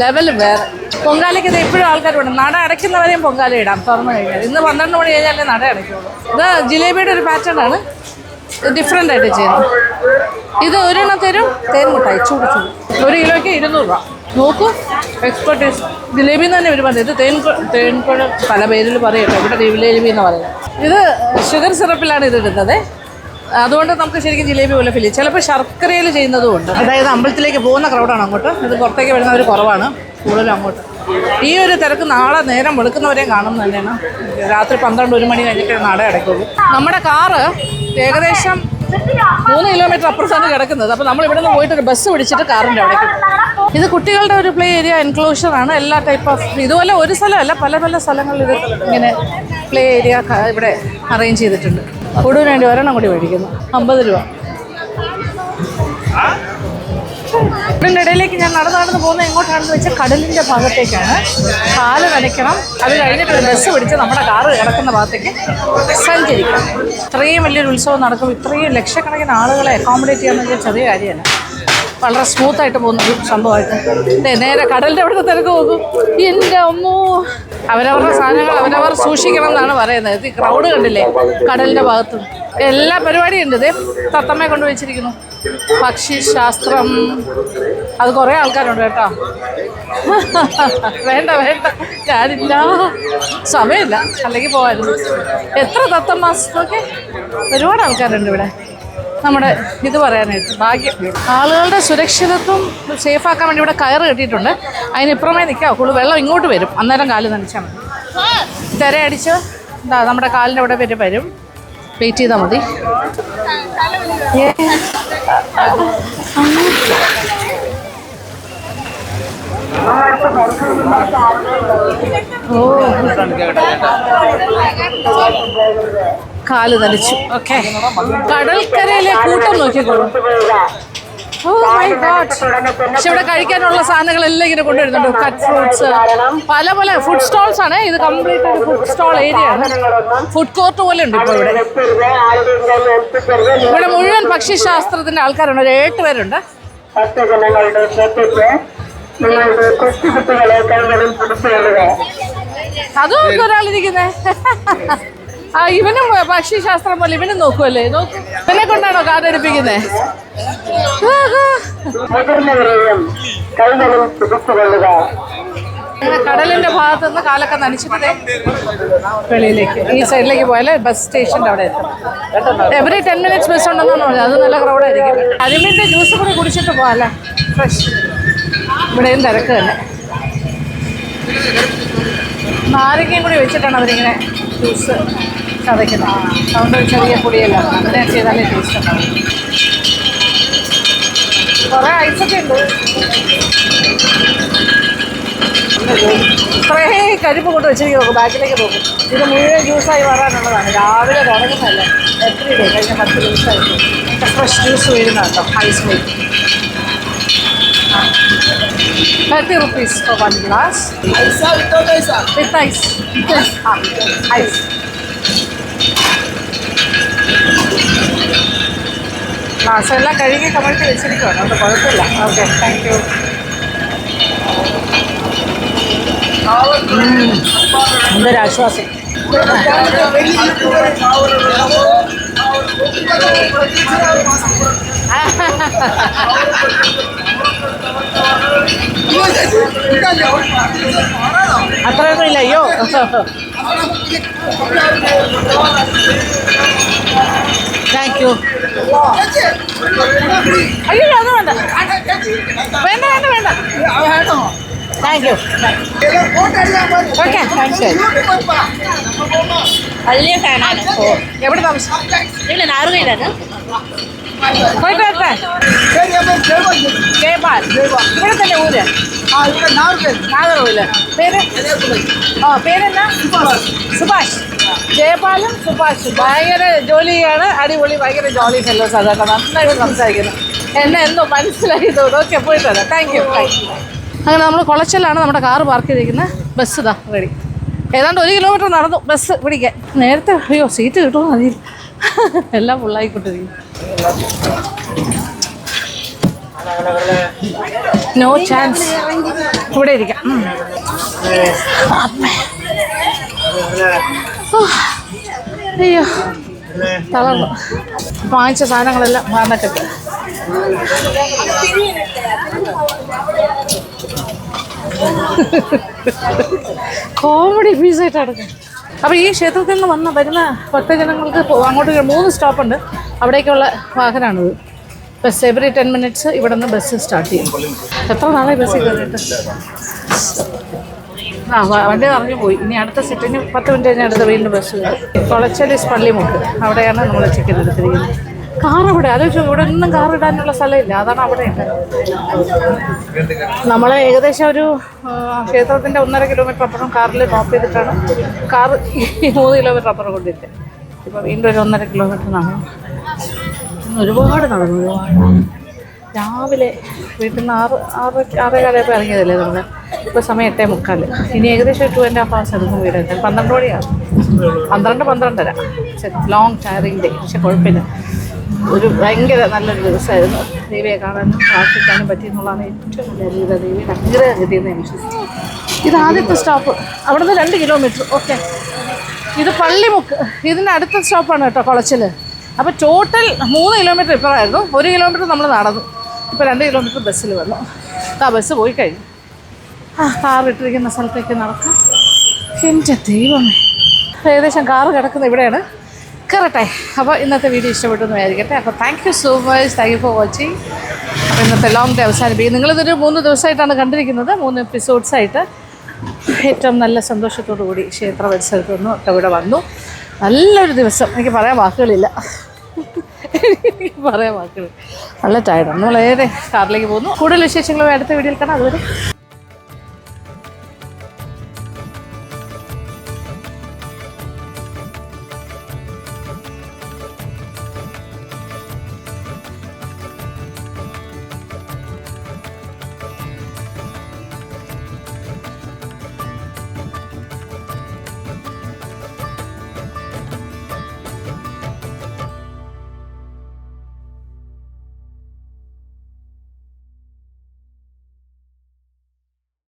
ലെവല് വേറെ. പൊങ്കാലയ്ക്ക് ഇത് എപ്പോഴും ആൾക്കാർ വേണം. നട അടയ്ക്കുന്നവരെയും പൊങ്കാല ഇടാം തുറന്നു കഴിഞ്ഞാൽ. ഇന്ന് 12 മണി കഴിഞ്ഞാലേ നട അടയ്ക്കുള്ളൂ. ഇത് ജിലേബിയുടെ ഒരു പാറ്റേൺ ആണ്, ഡിഫറെൻ്റ് ആയിട്ട് ചെയ്യുന്നത്. ഇത് ഒരെണ്ണത്തരും തേൻമുട്ടായി ചൂട് 1 കിലോയ്ക്ക് 200 രൂപ. നോക്കൂ, എക്സ്പെർട്ടീസ്. ജിലേബി എന്ന് തന്നെ ഒരു പറയുന്നത്. ഇത് തേൻകുഴ പല പേരിൽ പറയട്ടോ. ഇവിടെ ജിലേബി എന്ന് പറയുന്നത്. ഇത് ഷുഗർ സിറപ്പിലാണ് ഇത് ഇടുന്നത്. അതുകൊണ്ട് നമുക്ക് ശരിക്കും ജിലേബി പോലെ ഫീൽ ചെയ്യും. ചിലപ്പോൾ ശർക്കരയിൽ ചെയ്യുന്നതും ഉണ്ട്. അതായത് അമ്പലത്തിലേക്ക് പോകുന്ന ക്രൗഡാണ് അങ്ങോട്ട്. ഇത് പുറത്തേക്ക് വരുന്നവർ കുറവാണ്, കൂടുതലും അങ്ങോട്ട്. ഈ ഒരു തിരക്ക് നാളെ നേരം വെളുക്കുന്നവരെയും കാണുന്നത് തന്നെയാണ്. രാത്രി 12-1 മണി കഴിഞ്ഞിട്ട് നട അടയ്ക്കുള്ളൂ. നമ്മുടെ കാറ് ഏകദേശം 3 കിലോമീറ്റർ അപ്പുറത്താണ് കിടക്കുന്നത്. അപ്പോൾ നമ്മൾ ഇവിടെ നിന്ന് പോയിട്ട് ഒരു ബസ് പിടിച്ചിട്ട് കാറിൻ്റെ അവിടേക്ക്. ഇത് കുട്ടികളുടെ ഒരു പ്ലേ ഏരിയ എൻക്ലോഷറാണ്. എല്ലാ ടൈപ്പ് ഓഫ് ഇതുപോലെ ഒരു സ്ഥലമല്ല, പല പല സ്ഥലങ്ങളിൽ ഇത് ഇങ്ങനെ പ്ലേ ഏരിയ ഇവിടെ അറേഞ്ച് ചെയ്തിട്ടുണ്ട്. കൂടുതൽ വേണ്ടി ഒരെണ്ണം കൂടി മേടിക്കുന്നു 50 രൂപ. ഇതിൻ്റെ ഇടയിലേക്ക് ഞാൻ നടന്ന് പോകുന്നത് എങ്ങോട്ടാണെന്ന് വെച്ചാൽ കടലിൻ്റെ ഭാഗത്തേക്കാണ്. കാല് നനയ്ക്കണം, അത് കഴിഞ്ഞിട്ട് ഒരു ബസ് പിടിച്ച് നമ്മുടെ കാറ് കിടക്കുന്ന ഭാഗത്തേക്ക് സഞ്ചരിക്കണം. ഇത്രയും വലിയൊരു ഉത്സവം നടക്കും, ഇത്രയും ലക്ഷക്കണക്കിന് ആളുകളെ അക്കോമഡേറ്റ് ചെയ്യാമെന്ന് ചെറിയ കാര്യമാണ്. വളരെ സ്മൂത്തായിട്ട് പോകുന്നൊരു സംഭവമായിട്ട്. നേരെ കടലിൻ്റെ അവിടുത്തെ തിരക്ക് പോകും. എൻ്റെ അമ്മോ, അവരവരുടെ സാധനങ്ങൾ അവരവർ സൂക്ഷിക്കണം എന്നാണ് പറയുന്നത്. ഈ ക്രൗഡ് കണ്ടില്ലേ കടലിൻ്റെ ഭാഗത്തും. എല്ലാ പരിപാടിയും ഉണ്ട്. ഇതേ തത്തമ്മയെ കൊണ്ട് വെച്ചിരിക്കുന്നു. പക്ഷി ശാസ്ത്രം, അത് കുറേ ആൾക്കാരുണ്ട് കേട്ടോ. വേണ്ട ഞാനില്ല, സമയമില്ല, അല്ലെങ്കിൽ പോകായിരുന്നു. എത്ര തത്തമ്മ നോക്കെ, ഒരുപാട് ആൾക്കാരുണ്ട് ഇവിടെ. നമ്മുടെ ഇത് പറയാനായിട്ട് ഭാഗ്യം. ആളുകളുടെ സുരക്ഷിതത്വം സേഫാക്കാൻ വേണ്ടി ഇവിടെ കയറ് കെട്ടിയിട്ടുണ്ട്. അതിനിപ്പുറമേ നിൽക്കാവുള്ളൂ. വെള്ളം ഇങ്ങോട്ട് വരും, അന്നേരം കാല് നനച്ചാൽ മതി. തിരയടിച്ച് നമ്മുടെ കാലിൻ്റെ അവിടെ വരും. വെയിറ്റ് ചെയ്താൽ മതി. കാല് നനച്ചു. ഓക്കെ, കടൽക്കരയിലെ കൂട്ടം നോക്കിക്കോളൂ. Oh my god. പക്ഷെ ഇവിടെ കഴിക്കാനുള്ള സാധനങ്ങളെല്ലാം ഇങ്ങനെ കൊണ്ടുവരുന്നുണ്ട്. കട്ട് ഫ്രൂട്ട്സ്, പല പല ഫുഡ് സ്റ്റോൾസ് ആണ്. ഇത് കംപ്ലീറ്റ് ഒരു ഫുഡ് സ്റ്റോൾ ഏരിയ ആണ്. ഫുഡ് കോർട്ട് പോലെ ഉണ്ട് ഇപ്പോൾ ഇവിടെ. ഇവിടെ മുഴുവൻ പക്ഷിശാസ്ത്രത്തിന്റെ ആൾക്കാരുണ്ട്. ഒരു 7 പേരുണ്ട്. അതും ഒരാളിരിക്കുന്നേ. ഇവനും പക്ഷിശാസ്ത്രം പോലെ ഇവനും നോക്കുമല്ലേ. ഇവനെ കൊണ്ടാണോ കാർഡ് എടുപ്പിക്കുന്നേ? കടലിന്റെ ഭാഗത്ത് നിന്ന് കാലൊക്കെ നനച്ചിട്ട് വെളിയിലേക്ക് ഈ സൈഡിലേക്ക് പോയാൽ ബസ് സ്റ്റേഷൻ്റെ അവിടെ എത്തും. എവറി 10 minutes ബസ് ഉണ്ടെന്നാണ് പറഞ്ഞത്. അത് നല്ല ക്രൗഡായിരിക്കും. കരിമീൻ്റെ ജ്യൂസ് കൂടി കുടിച്ചിട്ട് പോകാമല്ലേ, ഫ്രഷ്. ഇവിടെയും തിരക്ക് തന്നെ. നാരങ്ങയും കൂടി വെച്ചിട്ടാണ് അവരിങ്ങനെ ജ്യൂസ് ചതയ്ക്കുന്നത്. അതുകൊണ്ട് ചെറിയ പൊടിയല്ല, അങ്ങനെ ചെയ്താലേ ടേസ്റ്റ് ഉണ്ടാവും. കുറേ ഐസൊക്കെ ഉണ്ട്. കുറേ കരിപ്പ് കൊണ്ട് വെച്ചിരിക്കും. ബാക്കിലേക്ക് പോകും. ഇത് മുഴുവൻ ജ്യൂസായി വരാനുള്ളതാണ്. രാവിലെ തുടങ്ങുന്നതല്ല, എവറി ഡേ കഴിഞ്ഞ 10 ദിവസമായിട്ട് ഫ്രഷ് ജ്യൂസ് വീഴുന്ന കേട്ടോ. ഐസ് വീഴും. 30 rupees for one glass. With ice. Ice. Glass എല്ലാം കഴുകി കമഴ്ത്തി വെച്ചിരിക്കുകയാണ്, അതുകൊണ്ട് കുഴപ്പമില്ല. Okay, thank you. എന്തൊരാശ്വാസം. അത്രയൊന്നും ഇല്ല. അയ്യോ, താങ്ക് യു. അയ്യോ, അത് വേണ്ട വേണ്ട വേണ്ട വേണ്ട. Thank you. Okay, thanks. വലിയ ഫാനാണ്. ഓ, എവിടെ താമസം? ഇല്ല, നാറുകയിലാണ്. പോയിട്ട് വരട്ടെ. ജയപാൽ. ഇവിടെ തന്നെ ഊര്? നാഗർകോവില്. പേര്? പേരെന്നാ? സുഭാഷ്. ജയപാലും സുഭാഷും ഭയങ്കര ജോലിയാണ്. അടിപൊളി, ഭയങ്കര ജോലി ഫെല്ലോസ് അതൊക്കെ നന്നായിട്ട് സംസാരിക്കുന്നു. എന്നെ എന്തോ മനസ്സിലായി തോന്നുന്നു. ഓക്കെ, പോയിട്ട് വരാം. Thank you. അങ്ങനെ നമ്മൾ കുളച്ചലാണ് നമ്മുടെ കാറ് പാർക്ക് ചെയ്തിരിക്കുന്നത്. ബസ് ഇതാ റെഡി. ഏതാണ്ട് 1 കിലോമീറ്റർ നടന്നു ബസ് പിടിക്കാൻ. നേരത്തെ അയ്യോ സീറ്റ് കിട്ടുമോ അറിയില്ല, എല്ലാം ഫുള്ളായിക്കൊണ്ടിരിക്കും. No chance. ഇവിടെ ഇരിക്കാം. അയ്യോ, തളർന്നു. വാങ്ങിച്ച സാധനങ്ങളെല്ലാം വാങ്ങത്തിട്ട്. കോമഡി പീസായിട്ട് നടക്കും. അപ്പോൾ ഈ ക്ഷേത്രത്തിൽ നിന്ന് വരുന്ന ഭക്തജനങ്ങൾക്ക് അങ്ങോട്ട് 3 സ്റ്റോപ്പുണ്ട്. അവിടേക്കുള്ള വാഹനമാണിത്. ബസ് എവറി 10 മിനിറ്റ്സ് ഇവിടെ നിന്ന് ബസ് സ്റ്റാർട്ട് ചെയ്യും. എത്ര നാളായി ബസ്സിൽ കയറിയിട്ട്? വണ്ടി നിറഞ്ഞു പോയി. ഇനി അടുത്ത സെറ്റിന് 10 മിനിറ്റ് കഴിഞ്ഞാൽ അടുത്ത വീണ്ടും ബസ് കയറും. കൊളച്ചലിസ് പള്ളിമുക്ക്, അവിടെയാണ് നമ്മൾ ചിക്കൻ എടുത്തിരിക്കുന്നത്. കാർ ഇവിടെ ആലോചിച്ചു, ഇവിടെ ഒന്നും കാർ ഇടാനുള്ള സ്ഥലമില്ല, അതാണ് അവിടെ ഉണ്ട്. നമ്മൾ ഏകദേശം ഒരു ക്ഷേത്രത്തിൻ്റെ 1.5 കിലോമീറ്റർ അപ്പുറം കാറിൽ ഡ്രോപ്പ് ചെയ്തിട്ടാണ് കാർ 3 കിലോമീറ്റർ അപ്പുറം കൊണ്ടിട്ട് ഇപ്പോൾ വീണ്ടും ഒരു 1.5 കിലോമീറ്റർ നടന്നു. ഒരുപാട് നടന്നു, ഒരുപാട്. രാവിലെ വീട്ടിൽ നിന്ന് 6:15 ഇറങ്ങിയതല്ലേ നമ്മൾ. ഇപ്പോൾ സമയം 8:45. ഇനി ഏകദേശം 2.5 hours എടുക്കും വീടെത്താൻ. 12 മണിയാണ്. 12-12:30. Long tiring day. പക്ഷെ കുഴപ്പമില്ല, ഒരു ഭയങ്കര നല്ലൊരു ദിവസമായിരുന്നു. ദേവിയെ കാണാനും പ്രാർത്ഥിക്കാനും പറ്റിയെന്നുള്ളതാണ് ഏറ്റവും വലിയ രീതി. ദേവിയുടെ അനുഗ്രഹം കിട്ടിയെന്ന് ഞാൻ വിശ്വസിച്ചു. ഇത് ആദ്യത്തെ സ്റ്റോപ്പ്, അവിടെ നിന്ന് 2 കിലോമീറ്റർ. ഓക്കെ, ഇത് പള്ളിമുക്ക്. ഇതിൻ്റെ അടുത്ത സ്റ്റോപ്പാണ് കേട്ടോ കുളച്ചൽ. അപ്പോൾ ടോട്ടൽ 3 കിലോമീറ്റർ ഇപ്പറായിരുന്നു. 1 കിലോമീറ്റർ നമ്മൾ നടന്നു. ഇപ്പോൾ 2 കിലോമീറ്റർ ബസ്സിൽ വന്നു. ആ ബസ് പോയി കഴിഞ്ഞു. കാർ ഇട്ടിരിക്കുന്ന സ്ഥലത്തേക്ക് നടക്കാം. എൻ്റെ ദൈവമേ, ഏകദേശം കാറ് കിടക്കുന്ന ഇവിടെയാണ്. കയറട്ടെ. അപ്പോൾ ഇന്നത്തെ വീഡിയോ ഇഷ്ടപ്പെട്ടെന്ന് വിചാരിക്കട്ടെ. അപ്പോൾ thank you so much. Thank you for watching. അപ്പോൾ ഇന്നത്തെ ലോങ് ഡേ അവസാനിപ്പിക്കും. നിങ്ങളിതൊരു 3 ദിവസമായിട്ടാണ് കണ്ടിരിക്കുന്നത്, 3 എപ്പിസോഡ്സായിട്ട്. ഏറ്റവും നല്ല സന്തോഷത്തോടു കൂടി ക്ഷേത്ര പരിസരത്ത് നിന്നും ഒക്കെ ഇവിടെ വന്നു. നല്ലൊരു ദിവസം. എനിക്ക് പറയാൻ വാക്കുകളില്ല, നല്ല ടയർഡാണ്. നമ്മൾ നേരെ കാറിലേക്ക് പോകുന്നു. കൂടുതൽ വിശേഷങ്ങളുമായി അടുത്ത വീഡിയോയിൽ കാണാം. അതുവരെ